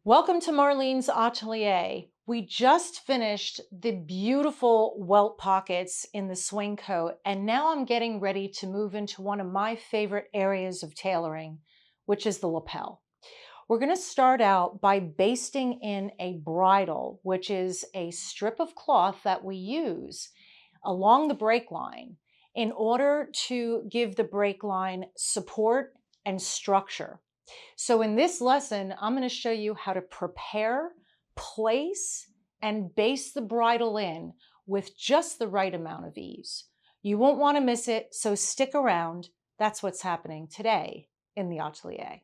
Welcome to Marlene's Atelier. We just finished the beautiful welt pockets in the swing coat, and now I'm getting ready to move into one of my favorite areas of tailoring, which is the lapel. We're going to start out by basting in a bridle, which is a strip of cloth that we use along the break line in order to give the break line support and structure. So in this lesson, I'm going to show you how to prepare, place, and baste the bridle in with just the right amount of ease. You won't want to miss it, so stick around. That's what's happening today in the atelier.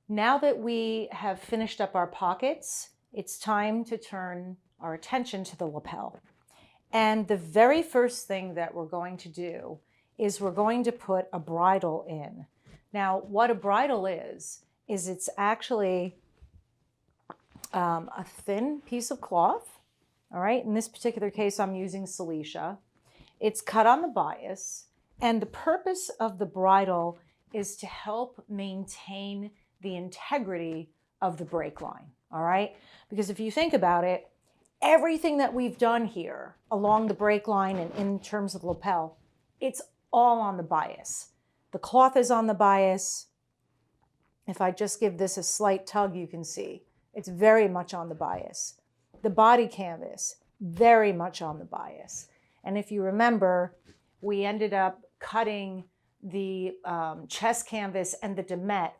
Now that we have finished up our pockets, it's time to turn our attention to the lapel. And the very first thing that we're going to do is we're going to put a bridle in. Now, what a bridle is it's actually a thin piece of cloth. All right, in this particular case, I'm using Cilicia. It's cut on the bias, and the purpose of the bridle is to help maintain the integrity of the break line. All right, because if you think about it, everything that we've done here along the break line and in terms of lapel, it's all on the bias. The cloth is on the bias. If I just give this a slight tug, you can see it's very much on the bias. The body canvas, very much on the bias. And if you remember, we ended up cutting the chest canvas and the demet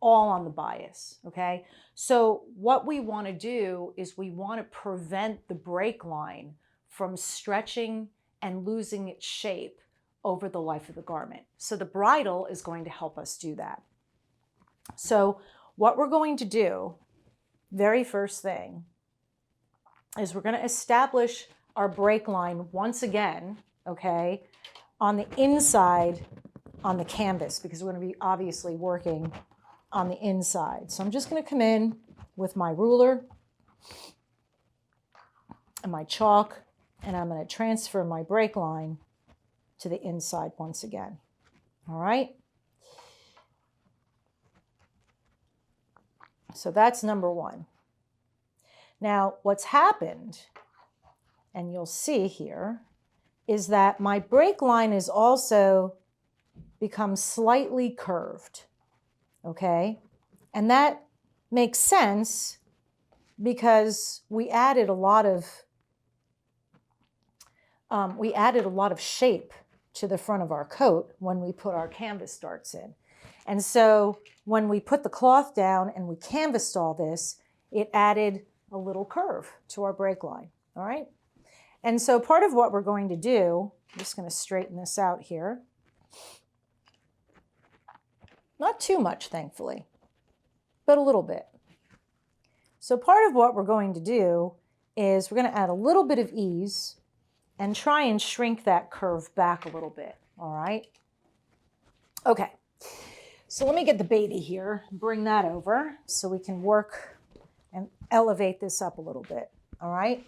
all on the bias, okay? So what we want to do is we want to prevent the break line from stretching and losing its shape over the life of the garment. So the bridle is going to help us do that. So what we're going to do, very first thing, is we're going to establish our break line once again, okay, on the inside on the canvas, because we're going to be obviously working on the inside. So I'm just going to come in with my ruler and my chalk, and I'm going to transfer my break line to the inside once again. All right. So that's number one. Now, what's happened, and you'll see here, is that my break line is also become slightly curved. Okay, and that makes sense because we added a lot of shape to the front of our coat when we put our canvas darts in. And so when we put the cloth down and we canvassed all this, it added a little curve to our break line. All right, and so part of what we're going to do, I'm just going to straighten this out here. Not too much, thankfully, but a little bit. So part of what we're going to do is we're going to add a little bit of ease and try and shrink that curve back a little bit, all right? Okay, so let me get the baby here, bring that over so we can work and elevate this up a little bit, all right?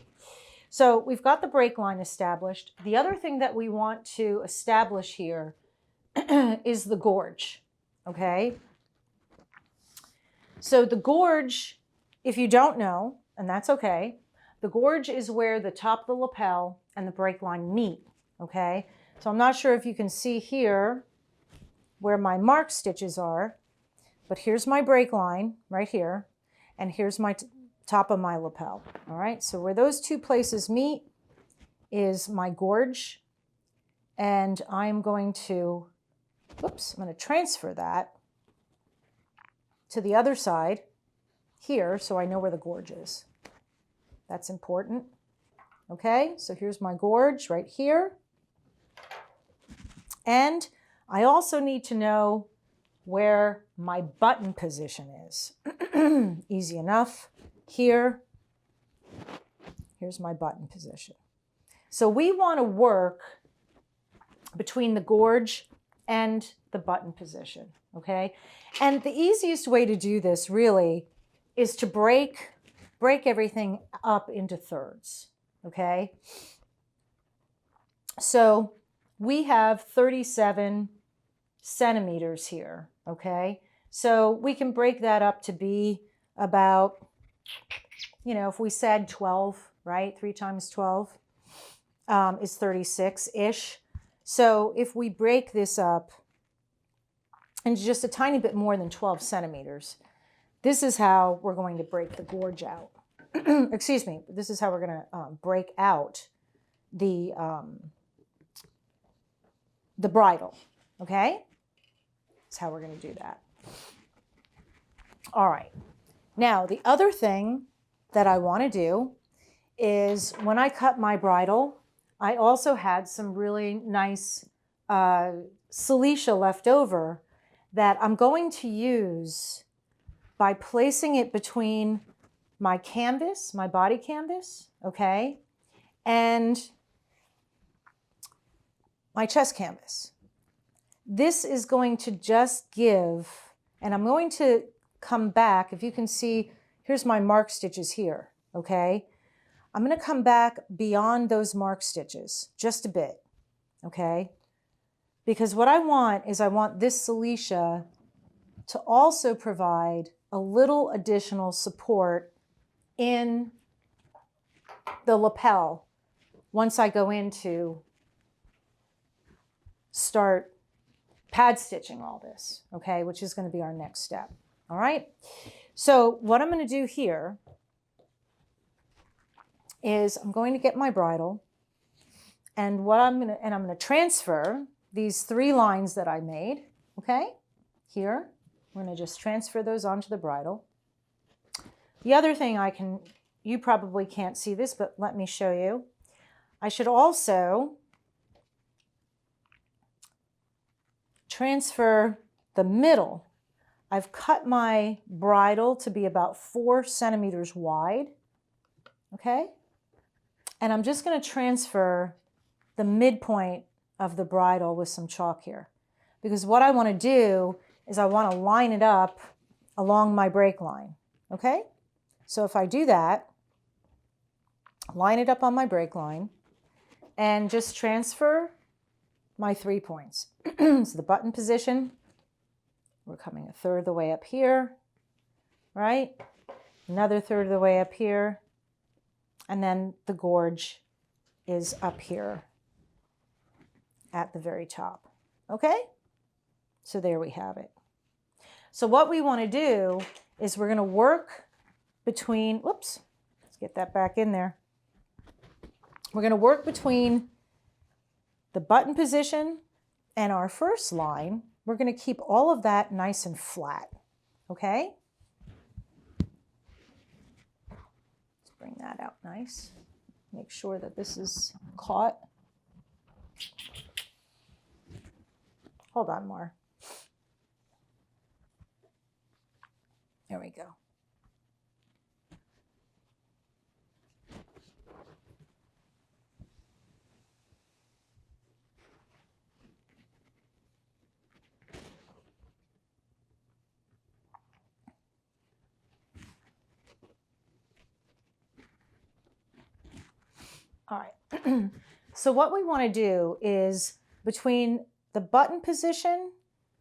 So we've got the break line established. The other thing that we want to establish here is the gorge. Okay, so the gorge, if you don't know, and that's okay, the gorge is where the top of the lapel and the break line meet, okay? So I'm not sure if you can see here where my mark stitches are, but here's my break line right here, and here's my top of my lapel, all right? So where those two places meet is my gorge, and I'm going to I'm going to transfer that to the other side here so I know where the gorge is. That's important. Okay, so here's my gorge right here. And I also need to know where my button position is. Easy enough. Here's my button position. So we want to work between the gorge and the button position, okay? And the easiest way to do this really is to break everything up into thirds, okay? So we have 37 centimeters here, okay? So we can break that up to be about, if we said 12, right? 3 times 12 is 36-ish. So if we break this up into just a tiny bit more than 12 centimeters, this is how we're going to break the gorge out. Excuse me. This is how we're going to break out the bridle. Okay? That's how we're going to do that. All right. Now, the other thing that I want to do is when I cut my bridle, I also had some really nice silicea left over that I'm going to use by placing it between my canvas, my body canvas, okay, and my chest canvas. This is going to just give, and I'm going to come back, if you can see, here's my mark stitches here, okay? I'm going to come back beyond those mark stitches just a bit, okay? Because what I want is I want this silicea to also provide a little additional support in the lapel once I go into start pad stitching all this, okay, which is going to be our next step. All right. So what I'm going to do here is I'm going to get my bridle, and I'm going to transfer these 3 lines that I made, okay? Here, we're going to just transfer those onto the bridle. The other thing you probably can't see this, but let me show you. I should also transfer the middle. I've cut my bridle to be about 4 centimeters wide, okay? And I'm just going to transfer the midpoint of the bridle with some chalk here. Because what I want to do is I want to line it up along my break line, okay? So if I do that, line it up on my break line, and just transfer my 3 points. So the button position, we're coming a third of the way up here, right? Another third of the way up here. And then the gorge is up here at the very top. Okay? So there we have it. So what we want to do is we're going to work between, whoops, let's get that back in there. We're going to work between the button position and our first line. We're going to keep all of that nice and flat, okay? Let's bring that out nice. Make sure that this is caught. Hold on, Mar. There we go. All right. So what we want to do is between the button position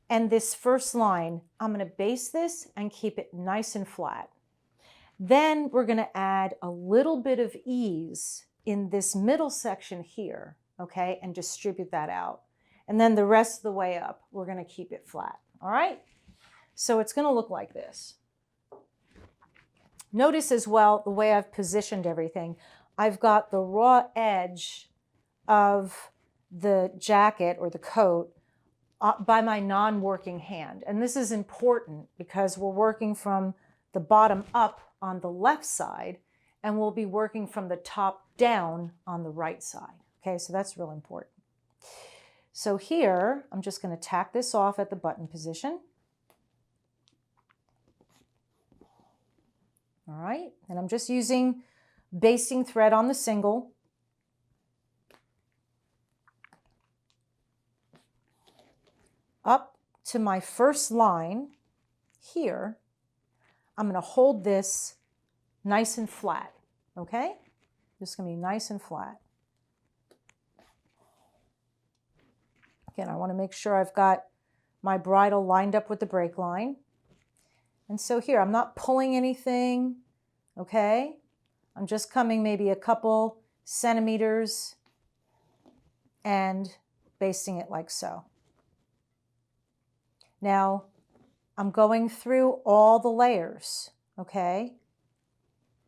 and this first line, I'm going to baste this and keep it nice and flat. Then we're going to add a little bit of ease in this middle section here, okay, and distribute that out. And then the rest of the way up, we're going to keep it flat. All right. So it's going to look like this. Notice as well the way I've positioned everything. I've got the raw edge of the jacket or the coat by my non-working hand. And this is important because we're working from the bottom up on the left side, and we'll be working from the top down on the right side. Okay, so that's real important. So here, I'm just going to tack this off at the button position. All right, and I'm just using basting thread on the single. Up to my first line here, I'm going to hold this nice and flat, okay? Just going to be nice and flat. Again, I want to make sure I've got my bridle lined up with the break line. And so here, I'm not pulling anything, okay? I'm just coming maybe a couple centimeters and basting it like so. Now, I'm going through all the layers, okay?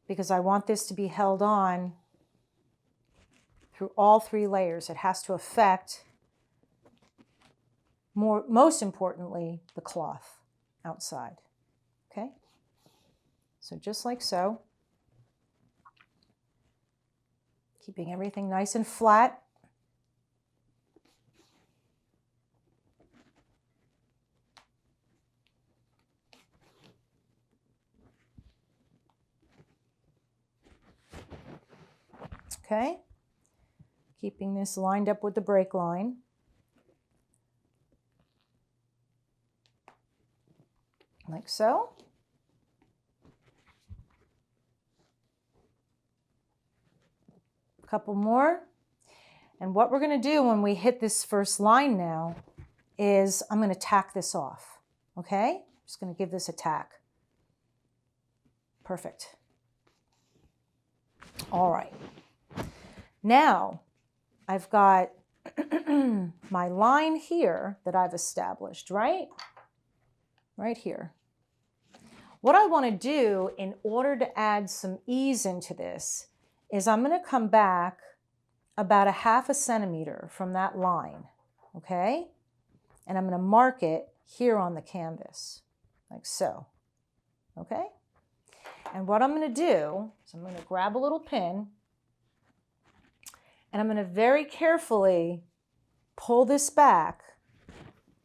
Because I want this to be held on through all 3 layers. It has to affect, most importantly, the cloth outside, okay? So just like so. Keeping everything nice and flat. Okay, keeping this lined up with the break line. Like so. A couple more. And what we're going to do when we hit this first line now is I'm going to tack this off. Okay, just going to give this a tack. Perfect. All right. Now I've got my line here that I've established, right? Right here. What I want to do in order to add some ease into this is I'm going to come back about 1/2 centimeter from that line, okay? And I'm going to mark it here on the canvas, like so, okay? And what I'm going to do is I'm going to grab a little pin and I'm going to very carefully pull this back.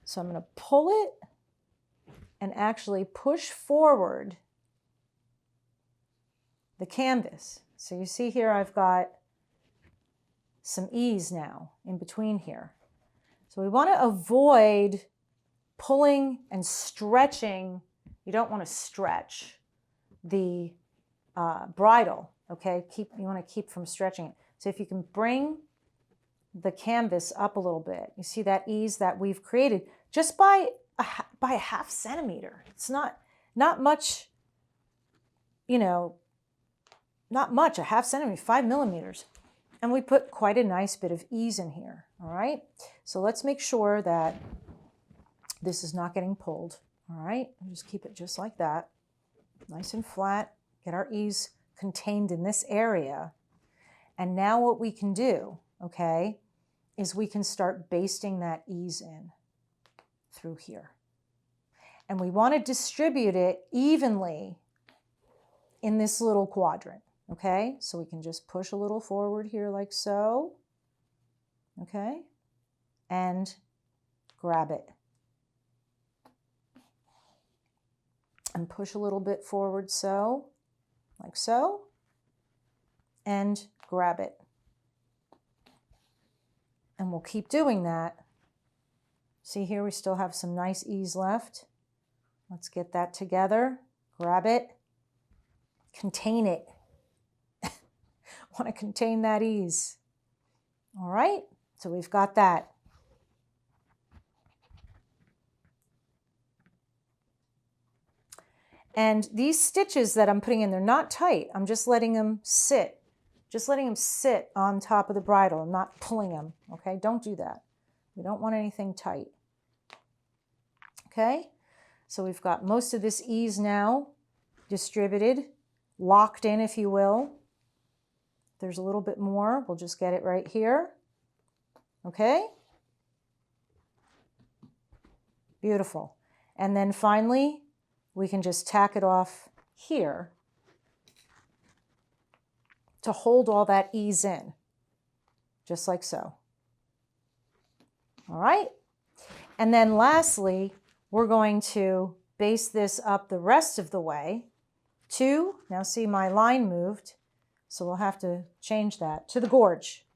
So I'm going to pull it and actually push forward the canvas. So you see here I've got some ease now in between here. So we want to avoid pulling and stretching. You don't want to stretch the bridle, okay? You want to keep from stretching it. So if you can bring the canvas up a little bit, you see that ease that we've created just by 1/2 centimeter. It's not much, you know, not much, 1/2 centimeter, 5 millimeters. And we put quite a nice bit of ease in here, all right? So let's make sure that this is not getting pulled, all right? Just keep it just like that, nice and flat, get our ease contained in this area. And now what we can do, okay, is we can start basting that ease in through here. And we want to distribute it evenly in this little quadrant, okay? So we can just push a little forward here like so, okay? And grab it. And push a little bit forward so, like so, and grab it. And we'll keep doing that. See here, we still have some nice ease left. Let's get that together. Grab it. Contain it. Want to contain that ease. All right, so we've got that. And these stitches that I'm putting in, they're not tight. I'm just letting them sit. Just letting them sit on top of the bridle. I'm not pulling them, okay? Don't do that. We don't want anything tight. Okay, so we've got most of this ease now distributed, locked in, if you will. If there's a little bit more, we'll just get it right here. Okay? Beautiful. And then finally, we can just tack it off here to hold all that ease in, just like so. All right? And then lastly, we're going to baste this up the rest of the way to, now see my line moved, so we'll have to change that, to the gorge.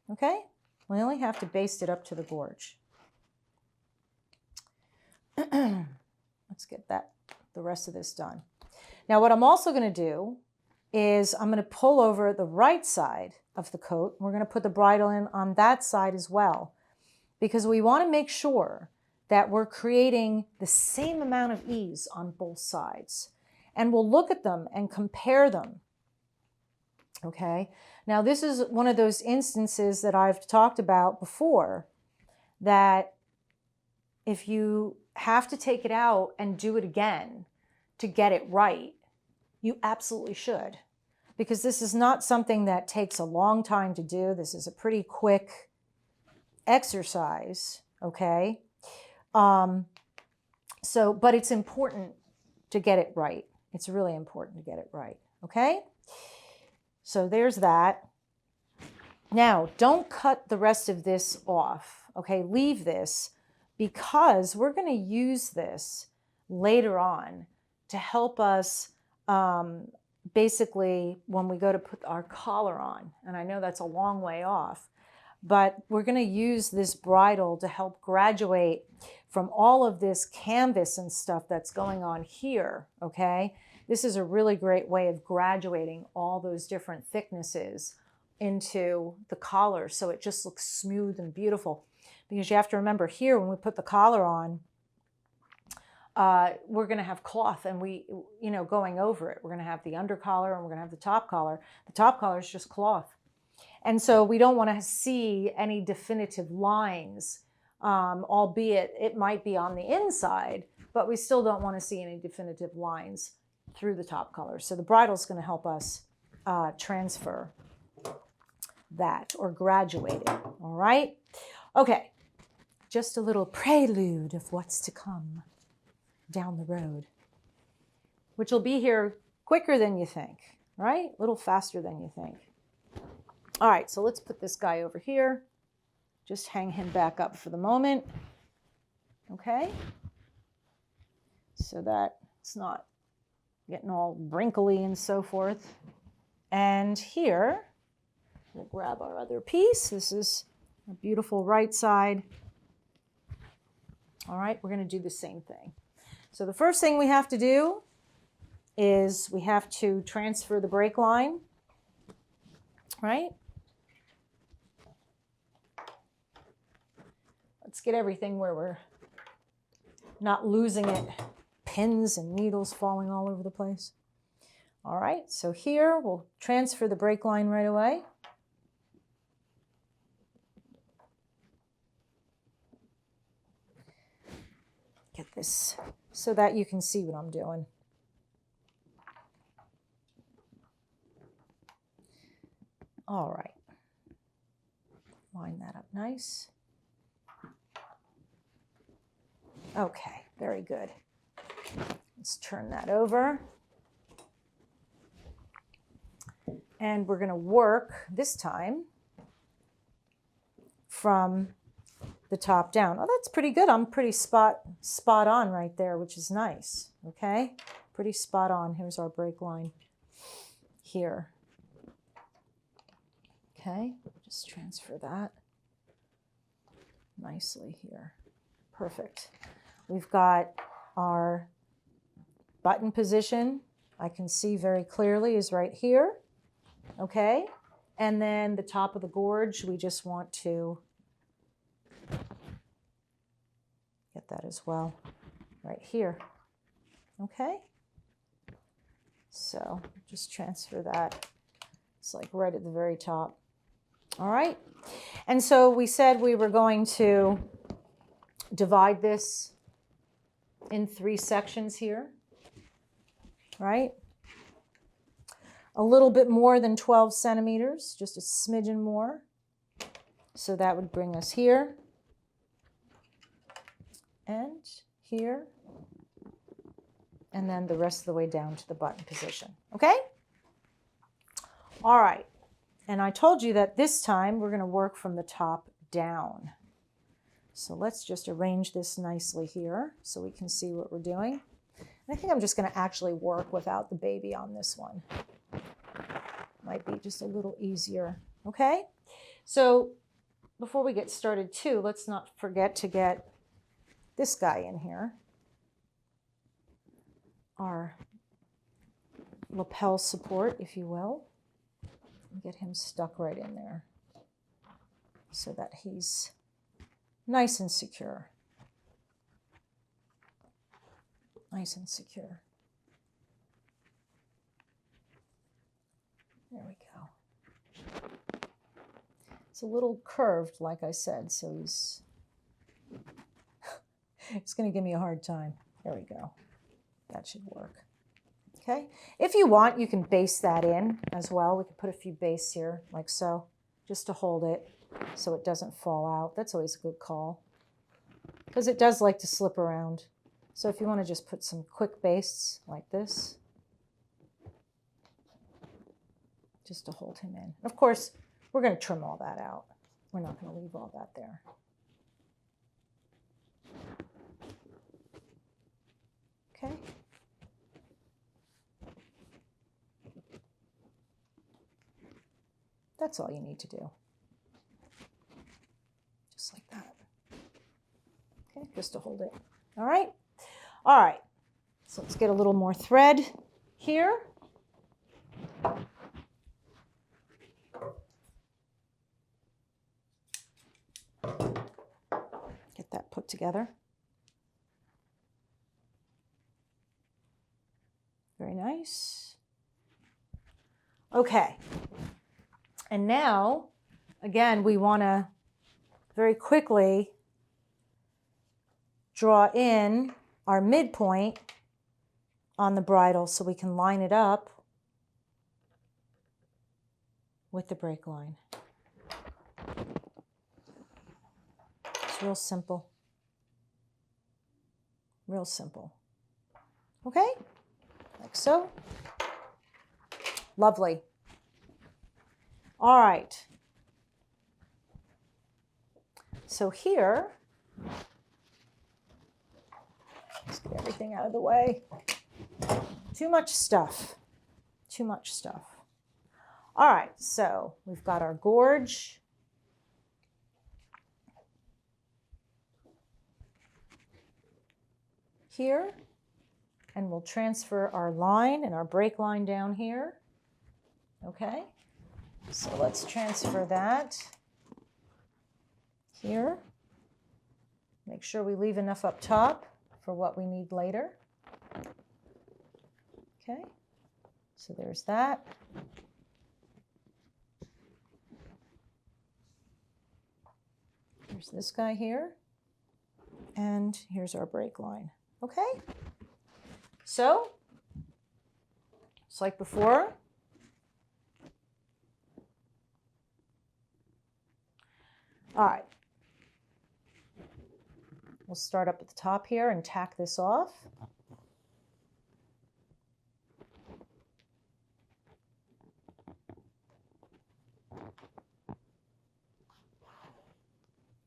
Okay? We only have to baste it up to the gorge. Let's get the rest of this done. Now what I'm also going to do is I'm going to pull over the right side of the coat. We're going to put the bridle in on that side as well, because we want to make sure that we're creating the same amount of ease on both sides. And we'll look at them and compare them. Okay, now this is one of those instances that I've talked about before, that if you have to take it out and do it again to get it right, you absolutely should. Because this is not something that takes a long time to do. This is a pretty quick exercise, okay? But it's important to get it right. It's really important to get it right, okay? So there's that. Now, don't cut the rest of this off, okay? Leave this, because we're going to use this later on to help us basically when we go to put our collar on. And I know that's a long way off, but we're going to use this bridle to help graduate from all of this canvas and stuff that's going on here, okay? This is a really great way of graduating all those different thicknesses into the collar so it just looks smooth and beautiful. Because you have to remember here, when we put the collar on, we're going to have cloth and going over it. We're going to have the under collar and we're going to have the top collar. The top collar is just cloth. And so we don't want to see any definitive lines, albeit it might be on the inside, but we still don't want to see any definitive lines through the top color. So the bridle is going to help us transfer that or graduate it. All right. Okay. Just a little prelude of what's to come down the road, which will be here quicker than you think, right? A little faster than you think. All right. So let's put this guy over here. Just hang him back up for the moment. Okay. So that it's not getting all wrinkly and so forth. And here, we'll grab our other piece. This is a beautiful right side. All right, we're going to do the same thing. So the first thing we have to do is we have to transfer the break line, right? Let's get everything where we're not losing it. Pins and needles falling all over the place. All right, so here we'll transfer the break line right away. Get this so that you can see what I'm doing. All right, line that up nice. Okay, very good. Let's turn that over. And we're going to work this time from the top down. Oh, that's pretty good. I'm pretty spot on right there, which is nice. Okay, pretty spot on. Here's our break line here. Okay, just transfer that nicely here. Perfect. We've got our button position, I can see very clearly, is right here. Okay, and then the top of the gorge, we just want to get that as well right here. Okay, so just transfer that. It's like right at the very top. All right, and so we said we were going to divide this in 3 sections here, right? A little bit more than 12 centimeters, just a smidgen more. So that would bring us here and here, and then the rest of the way down to the button position, okay? All right, and I told you that this time we're gonna work from the top down. So let's just arrange this nicely here so we can see what we're doing. I think I'm just gonna actually work without the baby on this one. Might be just a little easier, okay? So before we get started too, let's not forget to get this guy in here. Our lapel support, if you will. Get him stuck right in there so that he's nice and secure. nice and secure. There we go. It's a little curved, like I said, so he's going to give me a hard time. There we go. That should work. Okay. If you want, you can baste that in as well. We can put a few bastes here, like so, just to hold it so it doesn't fall out. That's always a good call because it does like to slip around. So if you want to just put some quick bastes like this, just to hold him in. Of course, we're going to trim all that out. We're not going to leave all that there. Okay. That's all you need to do. Just like that. Okay, just to hold it. All right. All right. So let's get a little more thread here. Get that put together. Very nice. Okay. And now, again, we want to very quickly draw in our midpoint on the bridle so we can line it up with the break line. It's real simple. Real simple. Okay? Like so. Lovely. All right. So here, let's get everything out of the way. Too much stuff. Too much stuff. All right, so we've got our gorge. Here, and we'll transfer our line and our break line down here. Okay, so let's transfer that here. Make sure we leave enough up top for what we need later. Okay, so there's that. Here's this guy here, and here's our break line. Okay, so it's like before. All right, we'll start up at the top here and tack this off.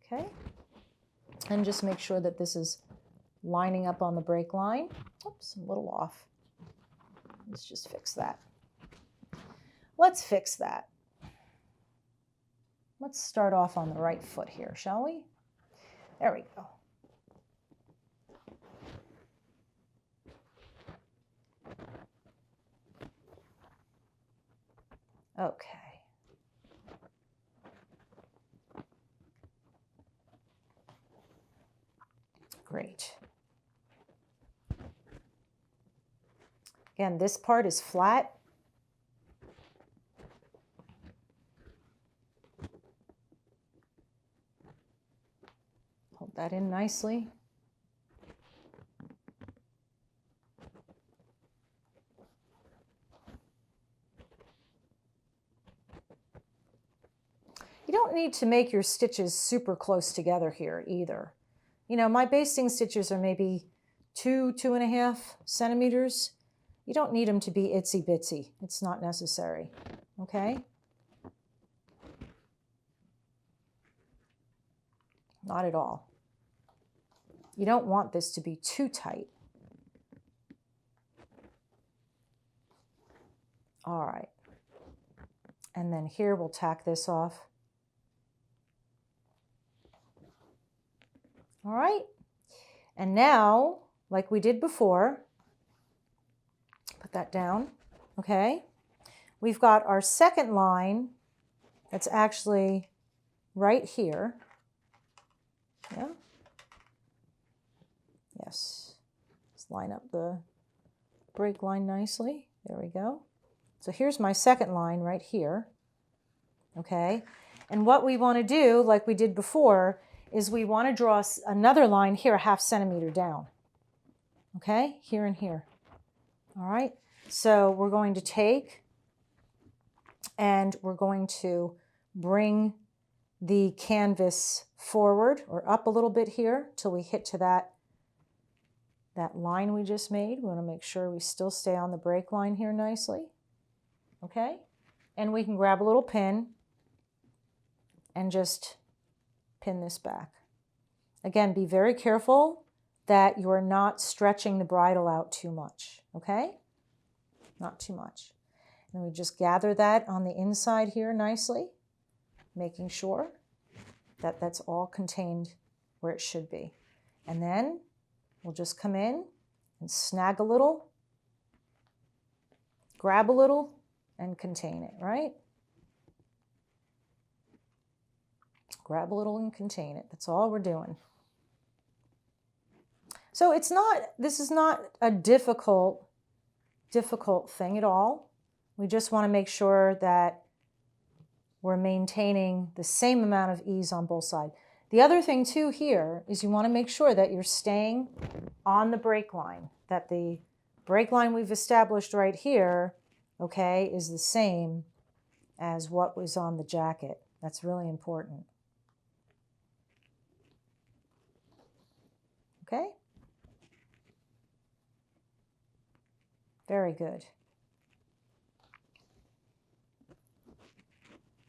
Okay, and just make sure that this is lining up on the break line. Oops, I'm a little off. Let's just fix that. Let's fix that. Let's start off on the right foot here, shall we? There we go. Okay. Great. Again, this part is flat. Hold that in nicely. You don't need to make your stitches super close together here either. You know, my basting stitches are maybe 2.5 centimeters. You don't need them to be itsy bitsy. It's not necessary, okay? Not at all. You don't want this to be too tight. All right. And then here we'll tack this off. All right. And now, like we did before, put that down, okay? We've got our second line that's actually right here. Yeah? Yes. It's line up the break line nicely. There we go. So here's my second line right here. Okay. And what we want to do, like we did before, is we want to draw another line here, a 1/2 centimeter down. Okay, here and here. All right. So we're going to take and we're going to bring the canvas forward or up a little bit here till we hit to that line we just made. We want to make sure we still stay on the break line here nicely. Okay. And we can grab a little pin and just pin this back. Again, be very careful that you are not stretching the bridle out too much, okay? Not too much. And we just gather that on the inside here nicely, making sure that that's all contained where it should be. And then we'll just come in and snag a little, grab a little, and contain it, right? Grab a little and contain it. That's all we're doing. So this is not a difficult thing at all. We just want to make sure that we're maintaining the same amount of ease on both sides. The other thing too here is you want to make sure that you're staying on the break line, that the break line we've established right here, okay, is the same as what was on the jacket. That's really important. Okay? Very good.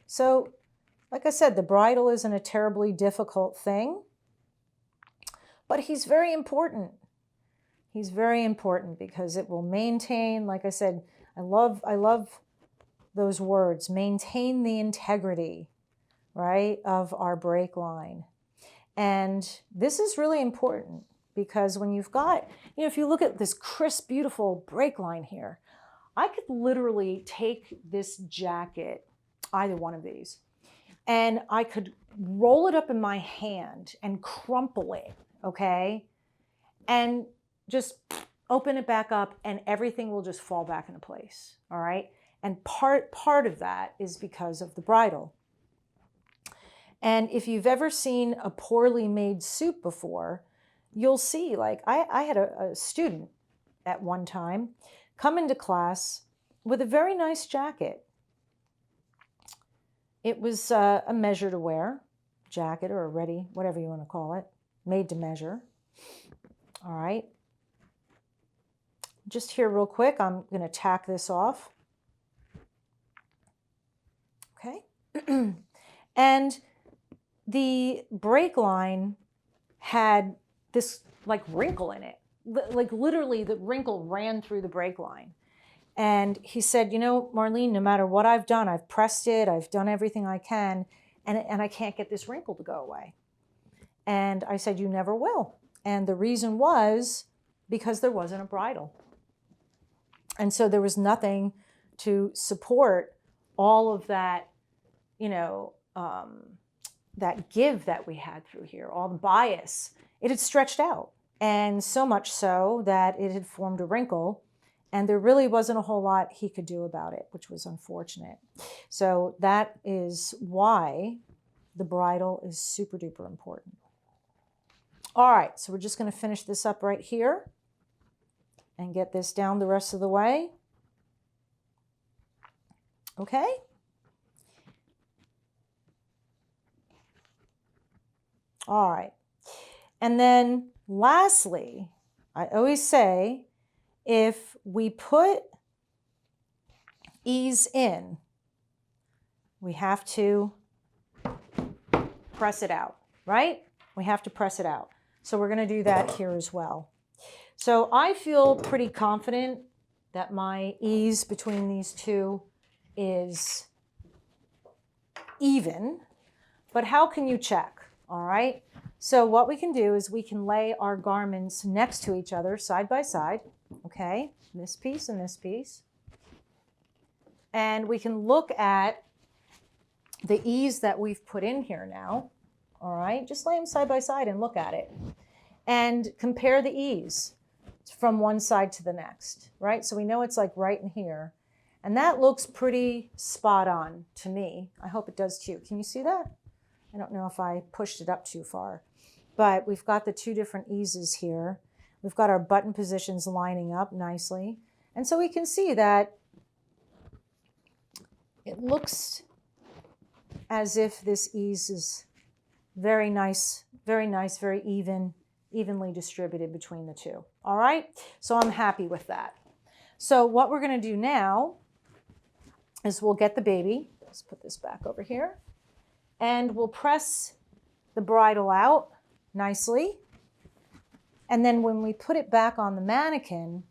So, like I said, the bridle isn't a terribly difficult thing, but he's very important. He's very important because it will maintain, like I said, I love those words, maintain the integrity, right, of our break line. And this is really important because when you've got, if you look at this crisp, beautiful break line here, I could literally take this jacket, either one of these, and I could roll it up in my hand and crumple it, okay? And just open it back up and everything will just fall back into place, all right? And part of that is because of the bridle. And if you've ever seen a poorly made suit before, you'll see, like I had a student at one time come into class with a very nice jacket. It was a measure to wear jacket or a ready, whatever you want to call it, made to measure. All right. Just here real quick, I'm going to tack this off. Okay. And the break line had this like wrinkle in it. Like literally the wrinkle ran through the break line. And he said, Marlene, no matter what I've done, I've pressed it, I've done everything I can, and I can't get this wrinkle to go away. And I said, you never will. And the reason was because there wasn't a bridle. And so there was nothing to support all of that, that give that we had through here, all the bias. It had stretched out. And so much so that it had formed a wrinkle. And there really wasn't a whole lot he could do about it, which was unfortunate. So that is why the bridle is super duper important. All right, so we're just going to finish this up right here and get this down the rest of the way. Okay. All right. And then lastly, I always say, if we put ease in, we have to press it out, right? We have to press it out. So we're going to do that here as well. So I feel pretty confident that my ease between these two is even, but how can you check? All right. So what we can do is we can lay our garments next to each other, side by side. Okay, this piece and this piece. And we can look at the ease that we've put in here now. All right, just lay them side by side and look at it. And compare the ease. from one side to the next, right? So we know it's like right in here. And that looks pretty spot on to me. I hope it does too. Can you see that? I don't know if I pushed it up too far, but we've got the two different eases here. We've got our button positions lining up nicely. And so we can see that it looks as if this ease is very nice, very evenly distributed between the two. All right, so I'm happy with that. So what we're gonna do now is we'll get the baby, let's put this back over here, and we'll press the bridle out nicely. And then when we put it back on the mannequin,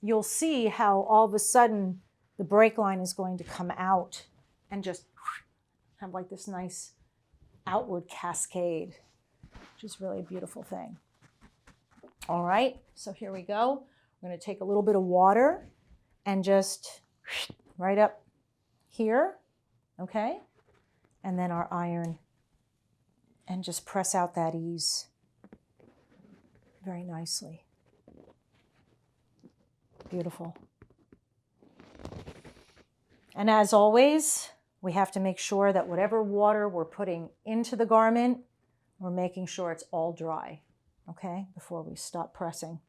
you'll see how all of a sudden the break line is going to come out and just have like this nice outward cascade, which is really a beautiful thing. All right, so here we go. We're going to take a little bit of water and just right up here, okay? And then our iron, and just press out that ease very nicely. Beautiful. And as always, we have to make sure that whatever water we're putting into the garment, we're making sure it's all dry, okay, before we stop pressing.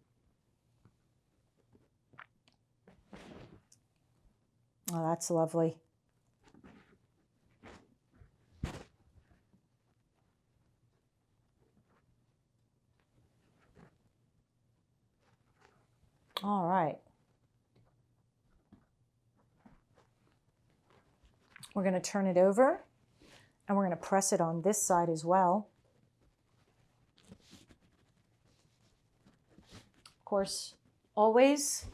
Oh, that's lovely. All right. We're going to turn it over and we're going to press it on this side as well. Of course, always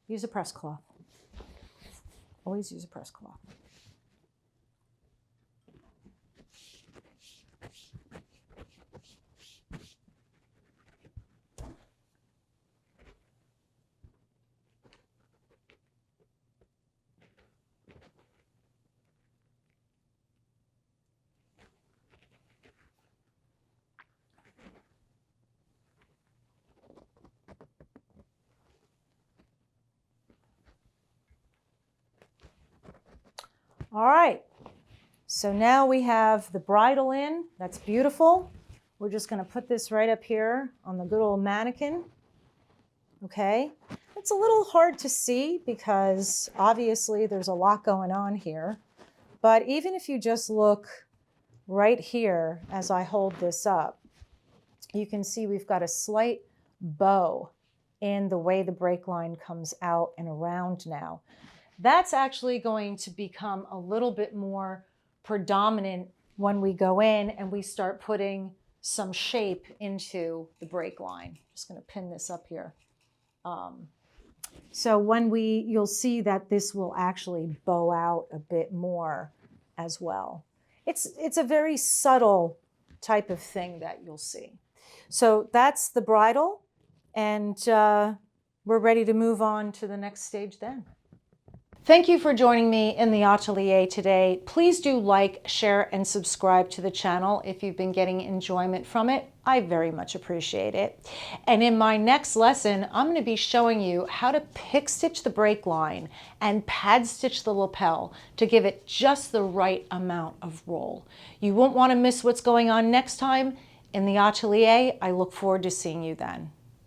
use a press cloth. Always use a press cloth. All right, so now we have the bridle in. That's beautiful. We're just going to put this right up here on the good old mannequin. Okay, it's a little hard to see because obviously there's a lot going on here. But even if you just look right here as I hold this up, you can see we've got a slight bow in the way the break line comes out and around now. That's actually going to become a little bit more predominant when we go in and we start putting some shape into the break line. Just going to pin this up here. So when you'll see that this will actually bow out a bit more as well. It's a very subtle type of thing that you'll see. So that's the bridle, and we're ready to move on to the next stage then. Thank you for joining me in the atelier today. Please do like, share, and subscribe to the channel if you've been getting enjoyment from it. I very much appreciate it. And in my next lesson, I'm going to be showing you how to pick stitch the break line and pad stitch the lapel to give it just the right amount of roll. You won't want to miss what's going on next time in the atelier. I look forward to seeing you then.